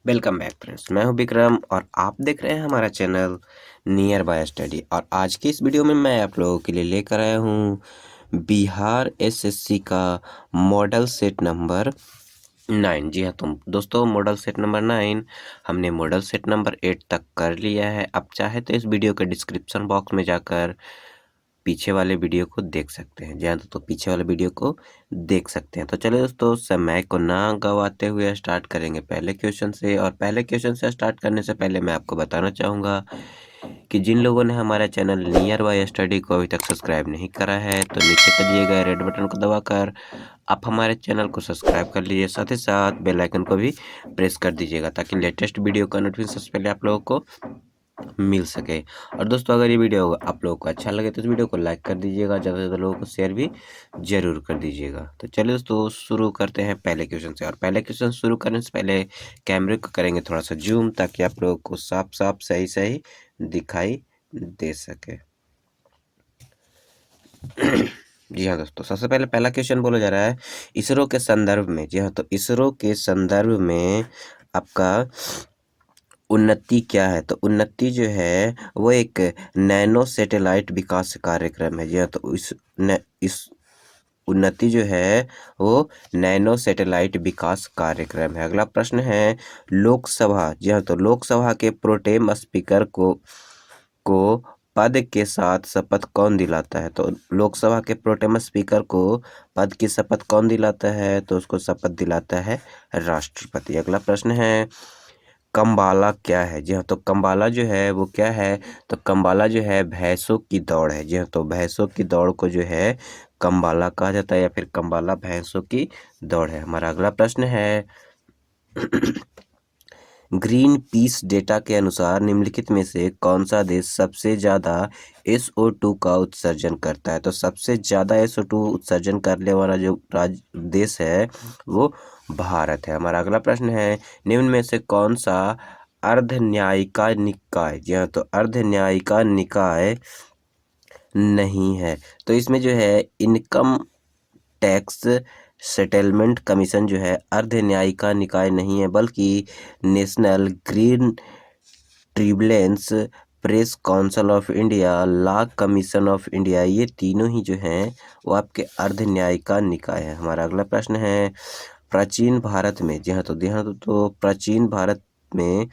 Welcome back friends, मैं हूं विक्रम और आप देख रहे हैं हमारा चैनल नियर बाय स्टडी। और आज की इस वीडियो में मैं आप लोगों के लिए लेकर आया हूं बिहार एसएससी का मॉडल सेट नंबर 9। जी हाँ, तो दोस्तों मॉडल सेट नंबर 9 हमने मॉडल सेट नंबर 8 तक कर लिया है। अब चाहे तो इस वीडियो के डिस्क्रिप्शन बॉक्स में जाकर पीछे वाले वीडियो को देख सकते हैं। जी हाँ, तो पीछे वाले वीडियो को देख सकते हैं। तो चलिए दोस्तों, समय को ना गवाते हुए स्टार्ट करेंगे पहले क्वेश्चन से। और पहले क्वेश्चन से स्टार्ट करने से पहले मैं आपको बताना चाहूँगा कि जिन लोगों ने हमारा चैनल नियर बाय स्टडी को अभी तक सब्सक्राइब नहीं करा है तो नीचे के दिए गए रेड बटन को दबाकर आप हमारे चैनल को सब्सक्राइब कर लीजिए। साथ ही साथ बेल आइकन को भी प्रेस कर दीजिएगा ताकि लेटेस्ट वीडियो का नोटिफिकेशन सबसे पहले आप लोगों को मिल सके। और दोस्तों, अगर ये वीडियो आप लोगों को अच्छा लगे तो इस वीडियो को लाइक कर दीजिएगा, ज़्यादा से ज़्यादा लोगों को शेयर भी जरूर कर दीजिएगा। तो चलिए दोस्तों, शुरू करते हैं पहले क्वेश्चन से। और पहले क्वेश्चन शुरू करने से पहले कैमरे को करेंगे थोड़ा सा जूम ताकि आप लोगों को साफ साफ सही सही दिखाई दे सके। जी हाँ दोस्तों, सबसे पहले पहला क्वेश्चन बोला जा रहा है इसरो के संदर्भ में। जी हाँ, तो इसरो के संदर्भ में आपका उन्नति क्या है? तो उन्नति जो है वो एक नैनो सैटेलाइट विकास कार्यक्रम है। जी हाँ, तो इस उन्नति जो है वो नैनो सैटेलाइट विकास कार्यक्रम है। अगला प्रश्न है लोकसभा। जी हाँ, तो लोकसभा के प्रोटेम स्पीकर को पद के साथ शपथ कौन दिलाता है? तो लोकसभा के प्रोटेम स्पीकर को पद की शपथ कौन दिलाता है? तो उसको शपथ दिलाता है राष्ट्रपति। अगला प्रश्न है कम्बाला क्या है? जी हाँ, तो कम्बाला जो है वो क्या है? तो कम्बाला जो है भैंसों की दौड़ है। जी हाँ, तो भैंसों की दौड़ को जो है कम्बाला कहा जाता है या फिर कम्बाला भैंसों की दौड़ है। हमारा अगला प्रश्न है ग्रीन पीस डेटा के अनुसार निम्नलिखित में से कौन सा देश सबसे ज़्यादा SO2 का उत्सर्जन करता है? तो सबसे ज़्यादा SO2 उत्सर्जन करने वाला जो देश है वो भारत है। हमारा अगला प्रश्न है निम्न में से कौन सा अर्धन्यायिका निकाय? जी हाँ, तो अर्धन्यायिका निकाय नहीं है। तो इसमें जो है इनकम टैक्स सेटलमेंट कमीशन जो है अर्धन्यायिका निकाय नहीं है, बल्कि national green tribunals, press council of India, law commission of India, ये तीनों ही जो हैं वो आपके अर्धन्यायिका निकाय है। हमारा अगला प्रश्न है प्राचीन भारत में। जी हाँ, तो प्राचीन भारत में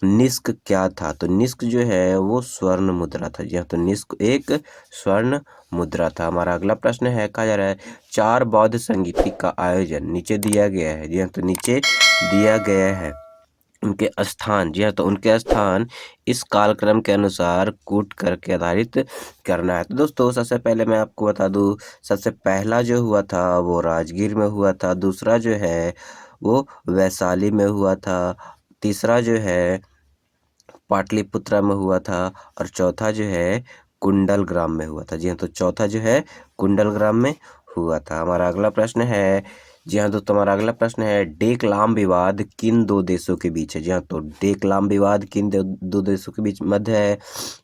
निष्क क्या था? तो निष्क जो है वो स्वर्ण मुद्रा था। जी हाँ, तो निष्क एक स्वर्ण मुद्रा था। हमारा अगला प्रश्न है कहा जा रहा है चार बौद्ध संगीति का आयोजन नीचे दिया गया है। जी हाँ, तो नीचे दिया गया है उनके स्थान। जी हाँ, तो उनके स्थान इस कालक्रम के अनुसार कूट करके आधारित करना है। तो दोस्तों सबसे पहले मैं आपको बता दूं, सबसे पहला जो हुआ था वो राजगीर में हुआ था, दूसरा जो है वो वैशाली में हुआ था, तीसरा जो है पाटलिपुत्रा में हुआ था और चौथा जो है कुंडलग्राम में हुआ था। जी हाँ, तो चौथा जो है कुंडलग्राम में हुआ था। हमारा अगला प्रश्न है जी हाँ दोस्तों, हमारा अगला प्रश्न है डेकलाम विवाद किन दो देशों के बीच है? जी हाँ, तो डेकलाम विवाद किन दो देशों के बीच मध्य है,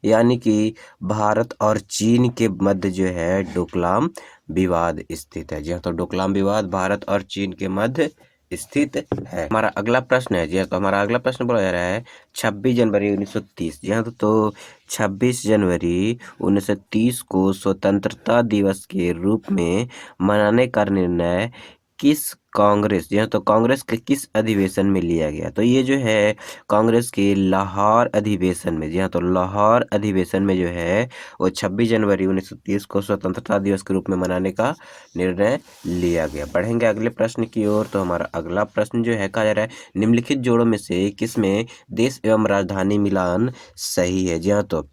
यानी कि भारत और चीन के मध्य जो है डोकलाम विवाद स्थित है। जी हाँ, तो डोकलाम विवाद भारत और चीन के मध्य स्थित है। हमारा अगला प्रश्न है जी हाँ, तो हमारा अगला प्रश्न बोला जा रहा है 26 जनवरी 1930। जी हाँ, तो 26 जनवरी 1930 को स्वतंत्रता दिवस के रूप में मनाने का निर्णय किस कांग्रेस, जी हाँ, तो कांग्रेस के किस अधिवेशन में लिया गया? तो ये जो है कांग्रेस के लाहौर अधिवेशन में। जी हाँ, तो लाहौर अधिवेशन में जो है वो 26 जनवरी 1930 को स्वतंत्रता दिवस के रूप में मनाने का निर्णय लिया गया। बढ़ेंगे अगले प्रश्न की ओर। तो हमारा अगला प्रश्न जो है कहा जा रहा है निम्नलिखित जोड़ों में से किसमें देश एवं राजधानी मिलान सही है? जी हाँ, तो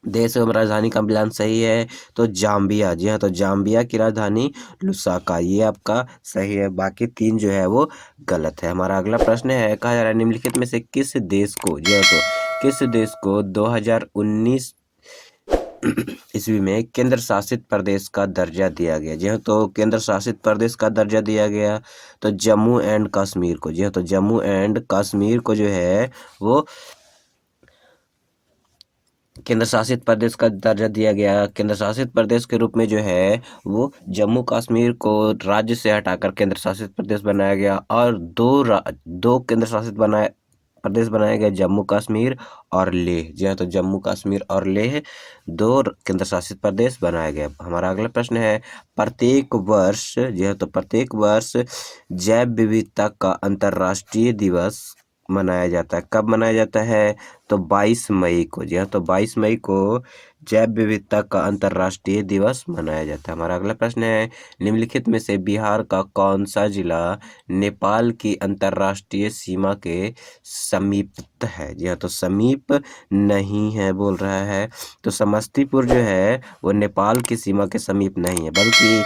देश एवं राजधानी का मिलान सही है तो जाम्बिया। जी हाँ, तो जाम्बिया की राजधानी लुसाका, ये आपका सही है। बाकी तीन जो है वो गलत है। हमारा अगला प्रश्न है कहा जा रहा है निम्नलिखित में से किस देश को, जी हाँ, तो किस देश को 2019 ईस्वी में केंद्र शासित प्रदेश का दर्जा दिया गया? जी हाँ, तो केंद्र शासित प्रदेश का दर्जा दिया गया तो जम्मू एंड कश्मीर को। जी हाँ, तो जम्मू एंड कश्मीर को जो है वो केंद्र शासित प्रदेश का दर्जा दिया गया। केंद्र शासित प्रदेश के रूप में जो है वो जम्मू कश्मीर को राज्य से हटाकर केंद्र शासित प्रदेश बनाया गया और दो केंद्र शासित बनाए प्रदेश बनाए गए जम्मू कश्मीर और लेह। जी हाँ, तो जम्मू कश्मीर और लेह दो केंद्र शासित प्रदेश बनाए गए। हमारा अगला प्रश्न है, प्रत्येक वर्ष, जी हाँ, तो प्रत्येक वर्ष जैव विविधता का अंतर्राष्ट्रीय दिवस मनाया जाता है। कब मनाया जाता है? तो 22 मई को। जी हाँ, तो 22 मई को जैव विविधता का अंतर्राष्ट्रीय दिवस मनाया जाता है। हमारा अगला प्रश्न है, निम्नलिखित में से बिहार का कौन सा जिला नेपाल की अंतर्राष्ट्रीय सीमा के समीप है? जी हाँ, तो समीप नहीं है बोल रहा है। तो समस्तीपुर जो है वो नेपाल की सीमा के समीप नहीं है, बल्कि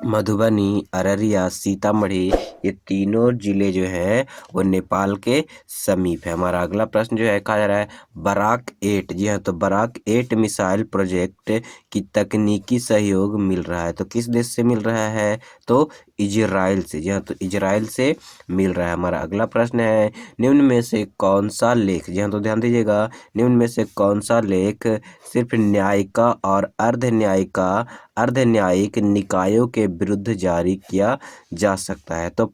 मधुबनी, अररिया, सीतामढ़ी, ये तीनों जिले जो हैं वो नेपाल के समीप है। हमारा अगला प्रश्न जो है कहा जा रहा है, बराक 8, जी हाँ, तो बराक 8 मिसाइल प्रोजेक्ट की तकनीकी सहयोग मिल रहा है। तो किस देश से मिल रहा है? तो इजराइल से। जी हाँ, तो इजराइल से मिल रहा है। हमारा अगला प्रश्न है, निम्न में से कौन सा लेख, जी हाँ, तो ध्यान दीजिएगा, निम्न में से कौन सा लेख सिर्फ न्यायिका और अर्धन्यायिक निकायों के विरुद्ध जारी किया जा सकता है? तो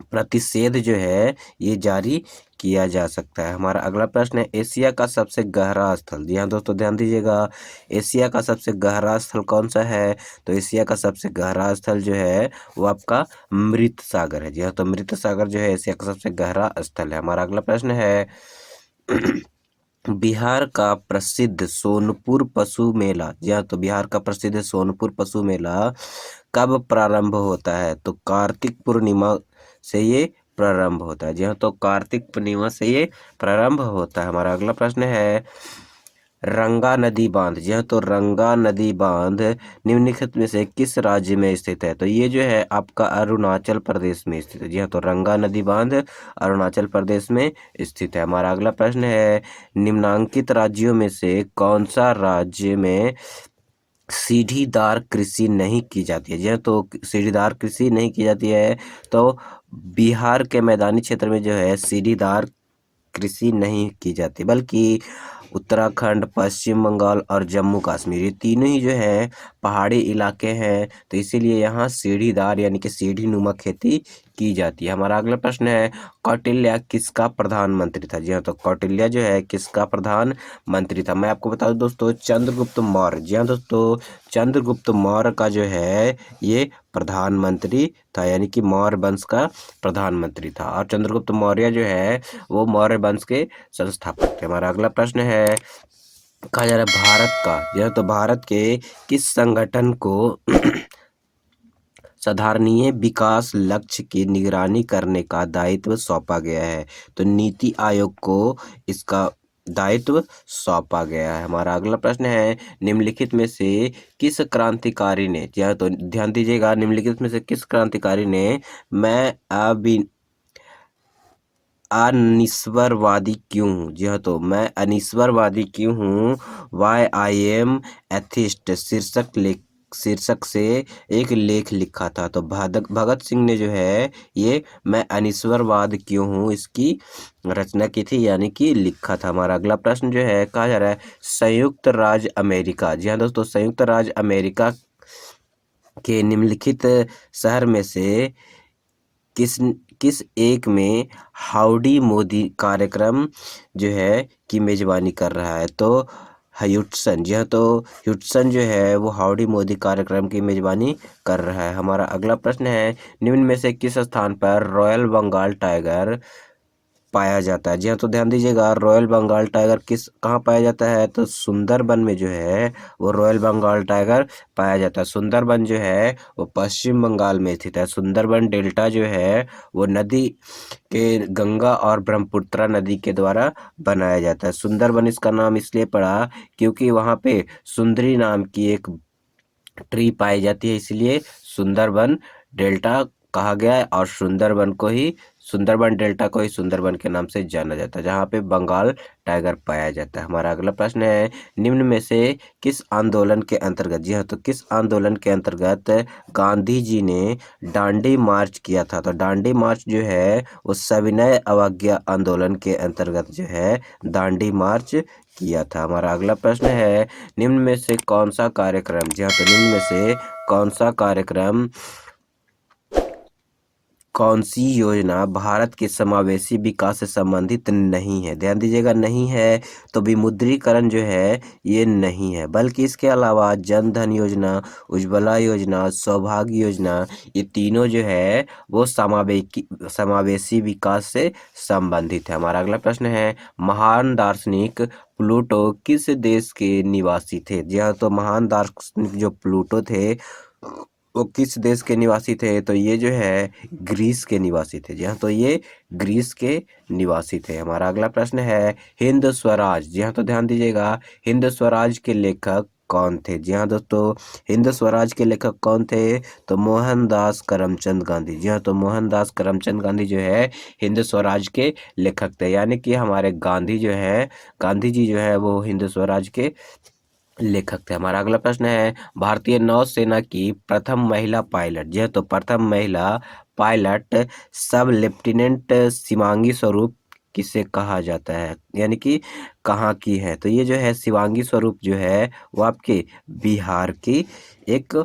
प्रतिषेध जो है ये जारी किया जा सकता है। हमारा अगला प्रश्न है, एशिया का सबसे गहरा स्थल, जी हाँ दोस्तों ध्यान दीजिएगा, एशिया का सबसे गहरा स्थल कौन सा है? तो एशिया का सबसे गहरा स्थल जो है वो आपका मृत सागर है। जी हाँ, तो मृत सागर जो है एशिया का सबसे गहरा स्थल है। हमारा अगला प्रश्न है, बिहार का प्रसिद्ध सोनपुर पशु मेला, जी हाँ, तो बिहार का प्रसिद्ध सोनपुर पशु मेला कब प्रारंभ होता है? तो कार्तिक पूर्णिमा से ये प्रारंभ होता है। जी हाँ, तो कार्तिक पूर्णिमा से ये प्रारंभ होता है। हमारा अगला प्रश्न है, रंगा नदी बांध, जी हाँ, तो रंगा नदी बांध निम्नलिखित में से किस राज्य में स्थित है? तो ये जो है आपका अरुणाचल प्रदेश में स्थित है। जी हाँ, तो रंगा नदी बांध अरुणाचल प्रदेश में स्थित है। हमारा अगला प्रश्न है, निम्नांकित राज्यों में से कौन सा राज्य में सीढ़ीदार कृषि नहीं की जाती है? जी हाँ, तो सीढ़ीदार कृषि नहीं की जाती है। तो बिहार के मैदानी क्षेत्र में जो है सीढ़ीदार कृषि नहीं की जाती, बल्कि उत्तराखंड, पश्चिम बंगाल और जम्मू कश्मीर, ये तीनों ही जो हैं पहाड़ी इलाके हैं, तो इसीलिए यहाँ सीढ़ीदार यानी कि सीढ़ी नुमा खेती की जाती है। हमारा अगला प्रश्न है, कौटिल्य किसका प्रधानमंत्री था? जी हाँ, तो कौटिल्य जो है किसका प्रधानमंत्री था? मैं आपको बता दूं दोस्तों, चंद्रगुप्त मौर्य। जी हाँ दोस्तों, चंद्रगुप्त मौर्य का जो है ये प्रधानमंत्री था, यानी कि मौर्य वंश का प्रधानमंत्री था। और चंद्रगुप्त मौर्य जो है वो मौर्य वंश के संस्थापक थे। हमारा अगला प्रश्न है, कहा जा रहा है भारत का, यह तो भारत के किस संगठन को साधारणीय विकास लक्ष्य की निगरानी करने का दायित्व सौंपा गया है? तो नीति आयोग को इसका दायित्व सौंपा गया है। हमारा अगला प्रश्न है, निम्नलिखित में से किस क्रांतिकारी ने, या तो ध्यान दीजिएगा, निम्नलिखित में से किस क्रांतिकारी ने मैं अनिश्वरवादी क्यों हूँ? जी हाँ, तो मैं अनिश्वरवादी क्यों हूँ, वाई आई एम एथिस्ट शीर्षक से एक लेख लिखा था। तो भगत सिंह ने जो है ये मैं अनिश्वरवाद क्यों हूँ इसकी रचना की थी, यानी कि लिखा था। हमारा अगला प्रश्न जो है कहा जा रहा है, संयुक्त राज्य अमेरिका, जी हाँ दोस्तों, संयुक्त राज्य अमेरिका के निम्नलिखित शहर में से किस किस एक में हाउडी मोदी कार्यक्रम जो है की मेजबानी कर रहा है? तो ह्यूस्टन, जी हाँ, तो ह्यूस्टन जो है वो हाउडी मोदी कार्यक्रम की मेजबानी कर रहा है। हमारा अगला प्रश्न है, निम्न में से किस स्थान पर रॉयल बंगाल टाइगर पाया जाता है? जी हाँ, तो ध्यान दीजिएगा, रॉयल बंगाल टाइगर कहाँ पाया जाता है? तो सुंदरबन में जो है वो रॉयल बंगाल टाइगर पाया जाता है। सुंदरबन जो है वो पश्चिम बंगाल में स्थित है। सुंदरबन डेल्टा जो है वो नदी के गंगा और ब्रह्मपुत्रा नदी के द्वारा बनाया जाता है। सुंदरबन इसका नाम इसलिए पड़ा क्योंकि वहाँ पे सुंदरी नाम की एक ट्री पाई जाती है, इसलिए सुंदरबन डेल्टा कहा गया है। और सुंदरबन डेल्टा को ही सुंदरबन के नाम से जाना जाता है, जहाँ पे बंगाल टाइगर पाया जाता है। हमारा अगला प्रश्न है, निम्न में से किस आंदोलन के अंतर्गत, जी हाँ, तो किस आंदोलन के अंतर्गत गांधी जी ने दांडी मार्च किया था? तो दांडी मार्च जो है वो सविनय अवज्ञा आंदोलन के अंतर्गत जो है दांडी मार्च किया था। हमारा अगला प्रश्न है, निम्न में से कौन सा कार्यक्रम, जी हाँ, तो निम्न में से कौन सा कार्यक्रम कौन सी योजना भारत के समावेशी विकास से संबंधित नहीं है? ध्यान दीजिएगा, नहीं है तो विमुद्रीकरण जो है ये नहीं है, बल्कि इसके अलावा जन धन योजना, उज्ज्वला योजना, सौभाग्य योजना, ये तीनों जो है वो समावेशी विकास से संबंधित है। हमारा अगला प्रश्न है, महान दार्शनिक प्लूटो किस देश के निवासी थे? जी हाँ, तो महान दार्शनिक जो प्लूटो थे वो किस देश के निवासी थे? तो ये जो है ग्रीस के निवासी थे। जी हाँ, तो ये ग्रीस के निवासी थे। हमारा अगला प्रश्न है, हिंद स्वराज। जी हाँ, तो ध्यान दीजिएगा, हिंद स्वराज के लेखक कौन थे? जी हाँ दोस्तों, हिंद स्वराज के लेखक कौन थे? तो मोहनदास करमचंद गांधी। जी हाँ, तो मोहनदास करमचंद गांधी जो है हिंद स्वराज के लेखक थे, यानी कि हमारे गांधी जो है, गांधी जी जो है वो हिंद स्वराज के लेखक थे। हमारा अगला प्रश्न है, भारतीय नौसेना की प्रथम महिला पायलट। जी हाँ, तो प्रथम महिला पायलट सब लेफ्टिनेंट शिवांगी स्वरूप किसे कहा जाता है, यानी कि कहाँ की है? तो ये जो है शिवांगी स्वरूप जो है वो आपके बिहार की एक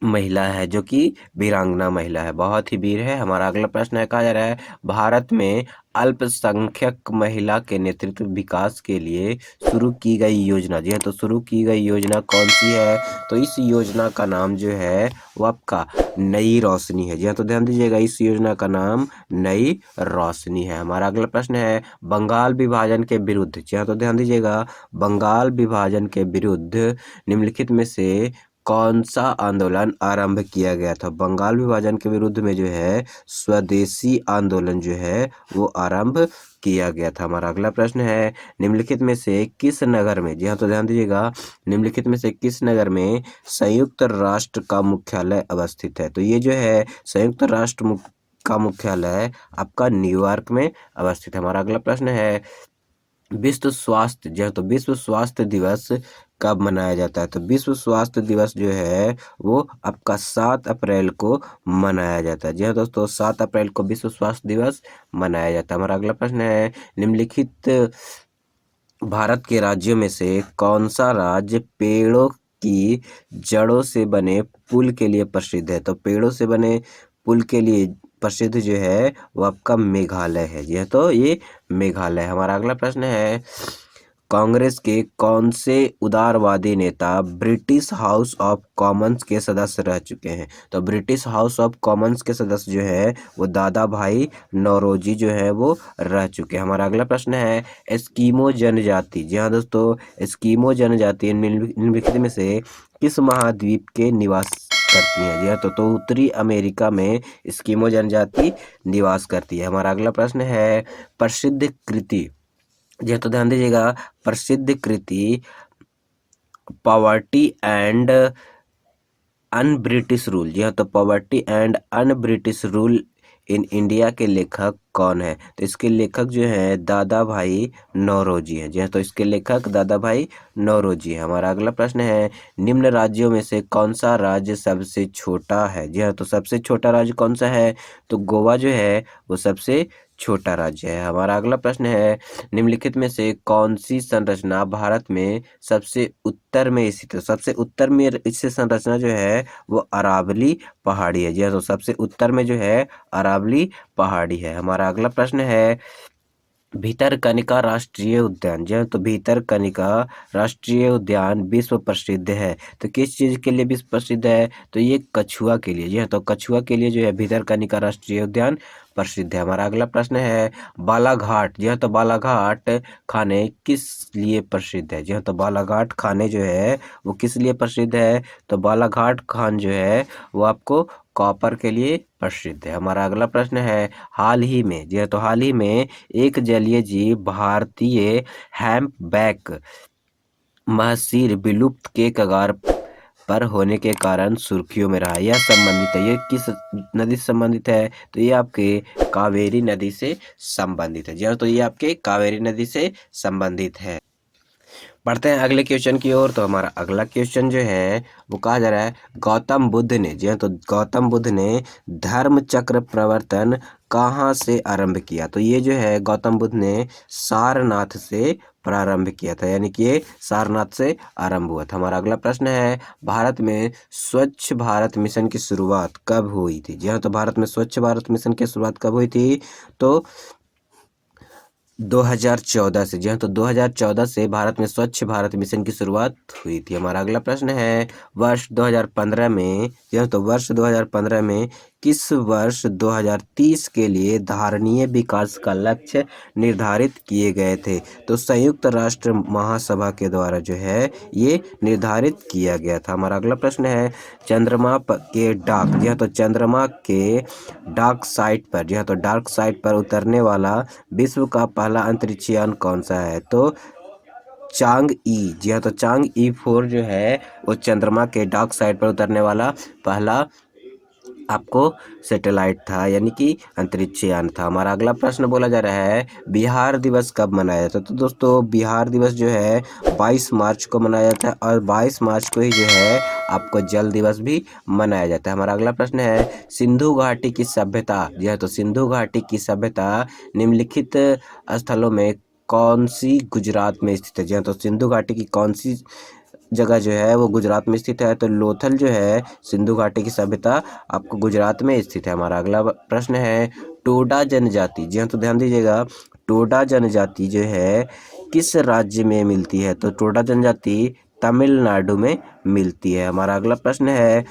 महिला है, जो कि वीरांगना महिला है, बहुत ही वीर है। हमारा अगला प्रश्न है, कहा जा रहा है भारत में अल्पसंख्यक महिला के नेतृत्व विकास के लिए शुरू की गई योजना। जी हाँ, तो शुरू की गई योजना कौन सी है? तो इस योजना का नाम जो है वो आपका नई रोशनी है। जी हाँ, तो ध्यान दीजिएगा, इस योजना का नाम नई रोशनी है। हमारा अगला प्रश्न है, बंगाल विभाजन के विरुद्ध। जी हाँ, तो ध्यान दीजिएगा, बंगाल विभाजन के विरुद्ध निम्नलिखित में से कौन सा आंदोलन आरंभ किया गया था? बंगाल विभाजन के विरुद्ध में जो है स्वदेशी आंदोलन जो है वो आरंभ किया गया था। हमारा अगला प्रश्न है, निम्नलिखित में से किस नगर में? जी हाँ, तो ध्यान दीजिएगा, निम्नलिखित में से किस नगर में संयुक्त राष्ट्र का मुख्यालय अवस्थित है? तो ये जो है संयुक्त राष्ट्र का मुख्यालय आपका न्यूयॉर्क में अवस्थित है। हमारा अगला प्रश्न है, विश्व स्वास्थ्य, जो तो विश्व स्वास्थ्य दिवस कब मनाया जाता है? तो विश्व स्वास्थ्य दिवस जो है वो आपका 7 अप्रैल को मनाया जाता है। जी हाँ दोस्तों, 7 अप्रैल को विश्व स्वास्थ्य दिवस मनाया जाता है। हमारा अगला प्रश्न है, निम्नलिखित भारत के राज्यों में से कौन सा राज्य पेड़ों की जड़ों से बने पुल के लिए प्रसिद्ध है? तो पेड़ों से बने पुल के लिए प्रसिद्ध जो है वो आपका मेघालय है। जी हाँ, तो ये मेघालय। हमारा अगला प्रश्न है, कांग्रेस के कौन से उदारवादी नेता ब्रिटिश हाउस ऑफ कॉमन्स के सदस्य रह चुके हैं? तो ब्रिटिश हाउस ऑफ कॉमन्स के सदस्य जो है वो दादा भाई नौरोजी जो है वो रह चुके हैं। हमारा अगला प्रश्न है, एस्किमो जनजाति। जी हाँ दोस्तों, एस्किमो जनजाति निम्नलिखित में से किस महाद्वीप के निवास करती है? जी हाँ, तो उत्तरी अमेरिका में एस्किमो जनजाति निवास करती है। हमारा अगला प्रश्न है, प्रसिद्ध कृति। जी हाँ, तो ध्यान दीजिएगा, प्रसिद्ध कृति poverty and un British rule. जी हाँ, तो poverty and un British rule in India के लेखक कौन है? तो इसके लेखक जो है दादा भाई नौरोजी हैं। जी हाँ, तो इसके लेखक दादा भाई नौरोजी हैं। हमारा अगला प्रश्न है, निम्न राज्यों में से कौन सा राज्य सबसे छोटा है? जी हाँ, तो सबसे छोटा राज्य कौन सा है? तो गोवा जो है वो सबसे छोटा राज्य है। हमारा अगला प्रश्न है, निम्नलिखित में से कौन सी संरचना भारत में सबसे उत्तर में स्थित है? सबसे उत्तर में इससे संरचना जो है वो अरावली पहाड़ी है। जी हाँ, तो सबसे उत्तर में जो है अरावली पहाड़ी है। हमारा अगला प्रश्न है, भितरकनिका राष्ट्रीय उद्यान। जी हाँ, तो भितरकनिका राष्ट्रीय उद्यान विश्व प्रसिद्ध है। तो किस चीज़ के लिए विश्व प्रसिद्ध है? तो ये कछुआ के लिए। जी हाँ, तो कछुआ के लिए जो है भितरकनिका राष्ट्रीय उद्यान प्रसिद्ध है। हमारा अगला प्रश्न है, बालाघाट। जी हाँ, तो बालाघाट खाने किस लिए प्रसिद्ध है? जी हाँ, तो बालाघाट खाने जो है वो किस लिए प्रसिद्ध है? तो बालाघाट खान जो है वो आपको कॉपर के लिए प्रसिद्ध है। हमारा अगला प्रश्न है, हाल ही में। जी हाँ, तो हाल ही में एक जलीय जीव भारतीय हैम्पबैक महसीर विलुप्त के कगार पर होने के कारण सुर्खियों में रहा। यह संबंधित है, ये किस नदी से संबंधित है? तो ये आपके कावेरी नदी से संबंधित है। जी हाँ, तो ये आपके कावेरी नदी से संबंधित है। बढ़ते हैं अगले क्वेश्चन की ओर। तो हमारा अगला क्वेश्चन जो है वो कहा जा रहा है, गौतम बुद्ध ने, जी हाँ, तो गौतम बुद्ध ने धर्म चक्र प्रवर्तन कहाँ से आरंभ किया? तो ये जो है गौतम बुद्ध ने सारनाथ से प्रारंभ किया था, यानी कि ये सारनाथ से आरंभ हुआ था। हमारा अगला प्रश्न है, भारत में स्वच्छ भारत मिशन की शुरुआत कब हुई थी? जी हाँ, तो भारत में स्वच्छ भारत मिशन की शुरुआत कब हुई थी? तो 2014 से। जी हाँ, तो 2014 से भारत में स्वच्छ भारत मिशन की शुरुआत हुई थी। हमारा अगला प्रश्न है, वर्ष 2015 में, जी हाँ, तो वर्ष 2015 में किस वर्ष 2030 के लिए धारणीय विकास का लक्ष्य निर्धारित किए गए थे? तो संयुक्त राष्ट्र महासभा के द्वारा जो है ये निर्धारित किया गया था। हमारा अगला प्रश्न है, चंद्रमा के डार्क, जी हाँ, तो चंद्रमा के डार्क साइड पर, जी हाँ, तो डार्क साइड पर उतरने वाला विश्व का पहला अंतरिक्ष यान कौन सा है? तो चांग ई, जी हाँ, तो चांग ई 4 जो है वो चंद्रमा के डार्क साइड पर उतरने वाला पहला आपको सैटेलाइट था, यानी कि अंतरिक्ष यान था। हमारा अगला प्रश्न बोला जा रहा है, बिहार दिवस कब मनाया जाता है? तो दोस्तों बिहार दिवस जो है 22 मार्च को मनाया जाता है, और 22 मार्च को ही जो है आपको जल दिवस भी मनाया जाता है। हमारा अगला प्रश्न है, सिंधु घाटी की सभ्यता, जी हाँ, तो सिंधु घाटी की सभ्यता निम्नलिखित स्थलों में कौन सी गुजरात में स्थित है? जी हाँ, तो सिंधु घाटी की कौन सी जगह जो है वो गुजरात में स्थित है? तो लोथल जो है सिंधु घाटी की सभ्यता आपको गुजरात में स्थित है। हमारा अगला प्रश्न है, टोडा जनजाति, जी हाँ, तो ध्यान दीजिएगा, टोडा जनजाति जो है किस राज्य में मिलती है? तो टोडा जनजाति तमिलनाडु में मिलती है। हमारा अगला प्रश्न है,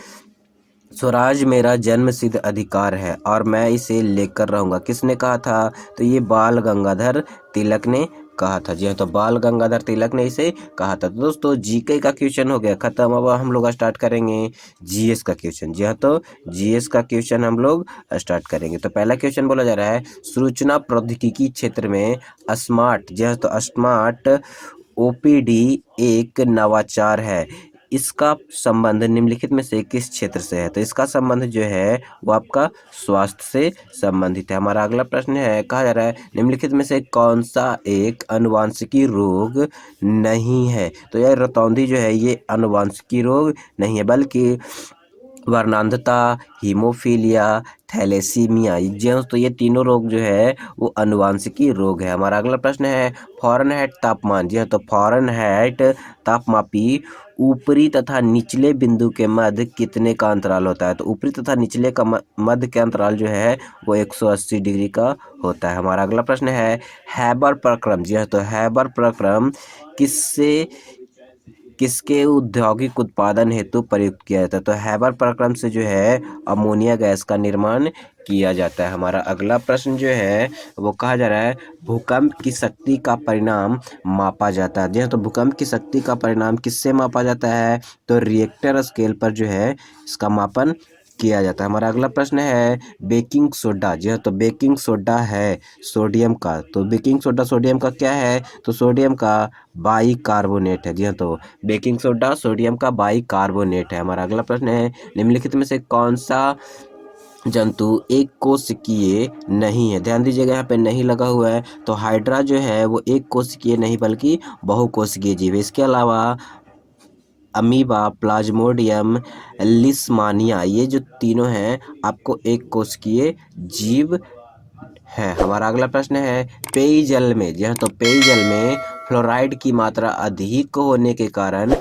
स्वराज मेरा जन्मसिद्ध अधिकार है और मैं इसे लेकर रहूंगा, किसने कहा था? तो ये बाल गंगाधर तिलक ने कहा था। जी हाँ, तो बाल गंगाधर तिलक ने इसे कहा था। तो दोस्तों जीके का क्वेश्चन हो गया खत्म। अब हम लोग स्टार्ट करेंगे जीएस का क्वेश्चन। जी हाँ, तो जीएस का क्वेश्चन हम लोग स्टार्ट करेंगे। तो पहला क्वेश्चन बोला जा रहा है, सूचना प्रौद्योगिकी क्षेत्र में स्मार्ट, जी हाँ, तो स्मार्ट ओपीडी एक नवाचार है, इसका संबंध निम्नलिखित में से किस क्षेत्र से है? तो इसका संबंध जो है वो आपका स्वास्थ्य से संबंधित है। हमारा अगला प्रश्न है, कहा जा रहा है निम्नलिखित में से कौन सा एक अनुवांशिकी रोग नहीं है? तो यह रतौंधी जो है ये अनुवांशिकी रोग नहीं है, बल्कि वर्णांधता, हीमोफीलिया, थैलेसीमिया, जी हाँ, तो ये तीनों रोग जो है वो अनुवांशिकी रोग है। हमारा अगला प्रश्न है, फॉरेनहाइट तापमान, जी हाँ, तो फॉरेनहाइट तापमापी ऊपरी तथा निचले बिंदु के मध्य कितने का अंतराल होता है? तो ऊपरी तथा निचले का मध्य के अंतराल जो है वो 180 डिग्री का होता है। हमारा अगला प्रश्न है, हैबर प्रक्रम, जी हाँ, तो हैबर प्रक्रम किसके औद्योगिक उत्पादन हेतु प्रयुक्त किया जाता है? तो हैबर प्रक्रम से जो है अमोनिया गैस का निर्माण किया जाता है। हमारा अगला प्रश्न जो है वो कहा जा रहा है, भूकंप की शक्ति का परिणाम मापा जाता है। जी हाँ, तो भूकंप की शक्ति का परिणाम किससे मापा जाता है? तो रिएक्टर स्केल पर जो है इसका मापन किया जाता है। हमारा अगला प्रश्न है, बेकिंग सोडा, जी हाँ, तो बेकिंग सोडा है सोडियम का, तो बेकिंग सोडा सोडियम का क्या है? तो सोडियम का बाइकार्बोनेट है। जी हाँ, तो बेकिंग सोडा सोडियम का बाइकार्बोनेट है। हमारा अगला प्रश्न है, निम्नलिखित में से कौन सा जंतु एक कोशिकीय नहीं है? ध्यान दीजिएगा यहाँ पे नहीं लगा हुआ है, तो हाइड्रा जो है वो एक कोशिकीय नहीं बल्कि बहुकोशिकीय जीव है। इसके अलावा अमीबा, प्लाज्मोडियम, लिस्मानिया, ये जो तीनों हैं आपको एक कोशिकीय जीव है। हमारा अगला प्रश्न है, पेयजल में, जी हाँ, तो पेयजल में फ्लोराइड की मात्रा अधिक होने के कारण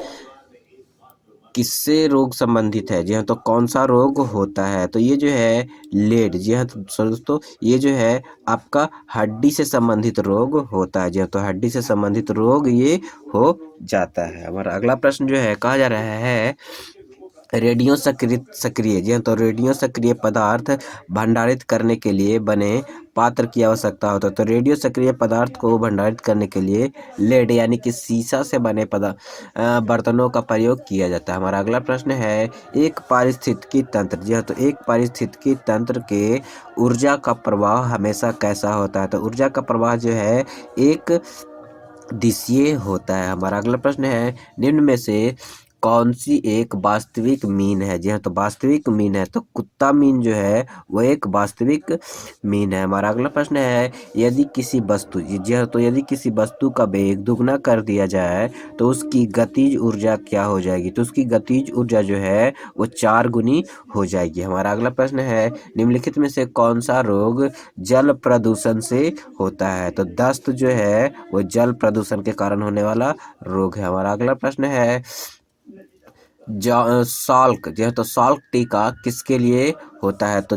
किससे रोग संबंधित है? जी हाँ, तो कौन सा रोग होता है? तो ये जो है लेड, जी हाँ, तो दोस्तों ये जो है आपका हड्डी से संबंधित रोग होता है। जी हाँ, तो हड्डी से संबंधित रोग ये हो जाता है। हमारा अगला प्रश्न जो है, कहा जा रहा है रेडियो सक्रिय, जी हाँ, तो रेडियो सक्रिय पदार्थ भंडारित करने के लिए बने पात्र की आवश्यकता होता है। तो रेडियो सक्रिय पदार्थ को भंडारित करने के लिए लेड यानी कि शीशा से बने बर्तनों का प्रयोग किया जाता है। हमारा अगला प्रश्न है, एक पारिस्थितिकी तंत्र, जी हाँ, तो एक पारिस्थितिकी तंत्र के ऊर्जा का प्रवाह हमेशा कैसा होता है? तो ऊर्जा का प्रवाह जो है एक दिशीय होता है। हमारा अगला प्रश्न है, निम्न में से कौन सी एक वास्तविक मीन है? जी हाँ, तो वास्तविक मीन है तो कुत्ता मीन जो है वो एक वास्तविक मीन है। हमारा अगला प्रश्न है, यदि किसी वस्तु जी हाँ, तो यदि किसी वस्तु का वेग दुगना कर दिया जाए तो उसकी गतिज ऊर्जा क्या हो जाएगी? तो उसकी गतिज ऊर्जा जो है वो 4 गुनी हो जाएगी। हमारा अगला प्रश्न है, निम्नलिखित में से कौन सा रोग जल प्रदूषण से होता है? तो दस्त जो है वो जल प्रदूषण के कारण होने वाला रोग है। हमारा अगला प्रश्न है, साल्क जो है तो साल्क टीका किसके लिए होता है? तो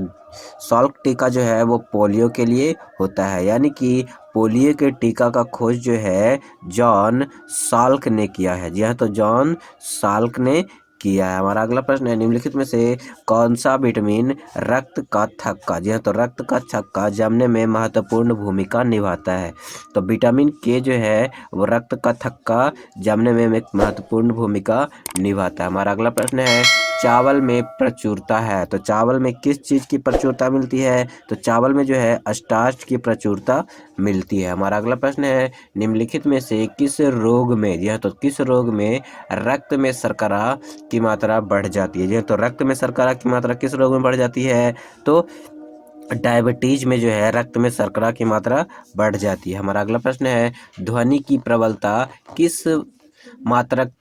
साल्क टीका जो है वो पोलियो के लिए होता है, यानी कि पोलियो के टीका का खोज जो है जॉन साल्क ने किया है। जी हाँ, तो जॉन साल्क ने किया है। हमारा अगला प्रश्न है, निम्नलिखित में से कौन सा विटामिन रक्त का थक्का जी हाँ, तो रक्त का थक्का जमने में महत्वपूर्ण भूमिका निभाता है? तो विटामिन के जो है वो रक्त का थक्का जमने में एक महत्वपूर्ण भूमिका निभाता है। हमारा अगला प्रश्न है, चावल में प्रचुरता है तो चावल में किस चीज़ की प्रचुरता मिलती है? तो चावल में जो है स्टार्च की प्रचुरता मिलती है। हमारा अगला प्रश्न है, निम्नलिखित में से किस रोग में जी हाँ, तो किस रोग में रक्त में शर्करा की मात्रा बढ़ जाती है? जी हाँ, तो रक्त में शर्करा की मात्रा किस रोग में बढ़ जाती है? तो डायबिटीज में जो है रक्त में शर्करा की मात्रा बढ़ जाती है। हमारा अगला प्रश्न है, ध्वनि की प्रबलता किस मात्रक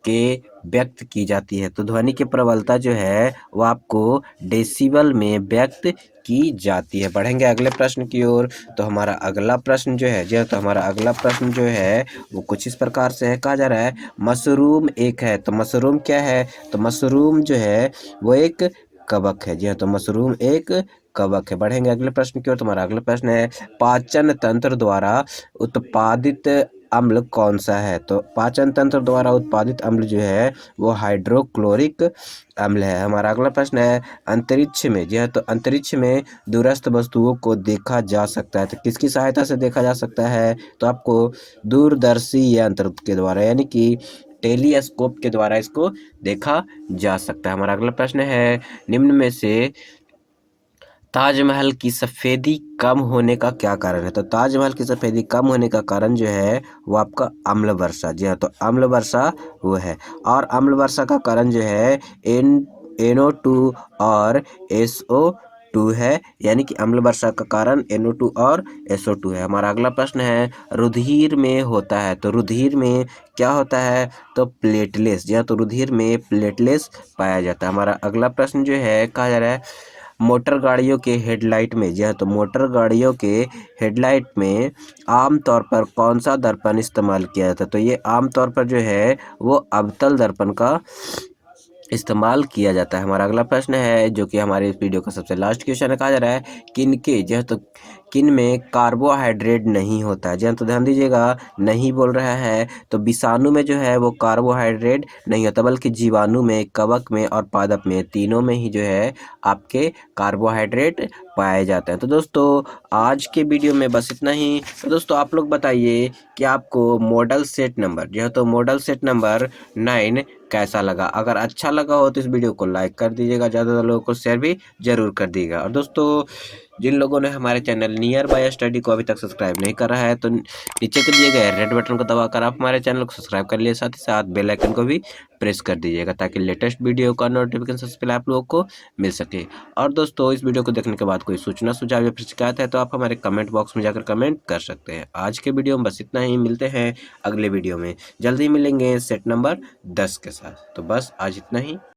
के व्यक्त की जाती है? तो ध्वनि की प्रबलता जो है वो आपको डेसिबल में व्यक्त की जाती है। बढ़ेंगे अगले प्रश्न की ओर। तो हमारा अगला प्रश्न जो है जी तो हमारा अगला प्रश्न जो है वो कुछ इस प्रकार से है, कहा जा रहा है मशरूम एक है। तो मशरूम क्या है? तो मशरूम जो है वो एक कवक है। जी हाँ, तो मशरूम एक कवक है। बढ़ेंगे अगले प्रश्न की ओर। तुम्हारा अगला प्रश्न है, पाचन तंत्र द्वारा उत्पादित अम्ल कौन सा है? तो पाचन तंत्र द्वारा उत्पादित अम्ल जो है वो हाइड्रोक्लोरिक अम्ल है। हमारा अगला प्रश्न है, अंतरिक्ष में जी हाँ, तो अंतरिक्ष में दूरस्थ वस्तुओं को देखा जा सकता है तो किसकी सहायता से देखा जा सकता है? तो आपको दूरदर्शी यंत्र के द्वारा, यानी कि टेलीस्कोप के द्वारा इसको देखा जा सकता है। हमारा अगला प्रश्न है, निम्न में से ताजमहल की सफ़ेदी कम होने का क्या कारण है? तो ताजमहल की सफ़ेदी कम होने का कारण जो है वो आपका अम्ल वर्षा जी हाँ, तो अम्ल वर्षा वो है। और अम्ल वर्षा का कारण जो है NO2 और SO2 है, यानी कि अम्ल वर्षा का कारण NO2 और SO2 है। हमारा अगला प्रश्न है, रुधिर में होता है तो रुधिर में क्या होता है? तो प्लेटलेट्स जी हाँ, तो रुधिर में प्लेटलेट्स पाया जाता है। हमारा अगला प्रश्न जो है, कहा जा रहा है मोटर गाड़ियों के हेडलाइट में जी हाँ, तो मोटर गाड़ियों के हेडलाइट में आमतौर पर कौन सा दर्पण इस्तेमाल किया जाता है? तो ये आमतौर पर जो है वो अवतल दर्पण का इस्तेमाल किया जाता है। हमारा अगला प्रश्न है जो कि हमारे इस वीडियो का सबसे लास्ट क्वेश्चन है, कहा जा रहा है किनके जी हाँ, तो किन में कार्बोहाइड्रेट नहीं होता है? जी हाँ, तो ध्यान दीजिएगा, नहीं बोल रहा है तो विषाणु में जो है वो कार्बोहाइड्रेट नहीं होता, बल्कि जीवाणु में, कवक में और पादप में, तीनों में ही जो है आपके कार्बोहाइड्रेट पाए जाते हैं। तो दोस्तों आज के वीडियो में बस इतना ही। तो दोस्तों आप लोग बताइए कि आपको मॉडल सेट नंबर जी हाँ, तो मॉडल सेट नंबर 9 कैसा लगा? अगर अच्छा लगा हो तो इस वीडियो को लाइक कर दीजिएगा, ज़्यादा लोगों को शेयर भी जरूर कर दीजिएगा। और दोस्तों जिन लोगों ने हमारे चैनल नियर बाय स्टडी को अभी तक सब्सक्राइब नहीं करा है तो नीचे के दिए गए रेड बटन को दबाकर आप हमारे चैनल को सब्सक्राइब कर लिए, साथ ही साथ बेल आइकन को भी प्रेस कर दीजिएगा ताकि लेटेस्ट वीडियो का नोटिफिकेशन सबसे पहले आप लोगों को मिल सके। और दोस्तों इस वीडियो को देखने के बाद कोई सूचना, सुझाव या फिर शिकायत है तो आप हमारे कमेंट बॉक्स में जाकर कमेंट कर सकते हैं। आज के वीडियो में बस इतना ही, मिलते हैं अगले वीडियो में, जल्दी मिलेंगे सेट नंबर 10 के साथ। तो बस आज इतना ही।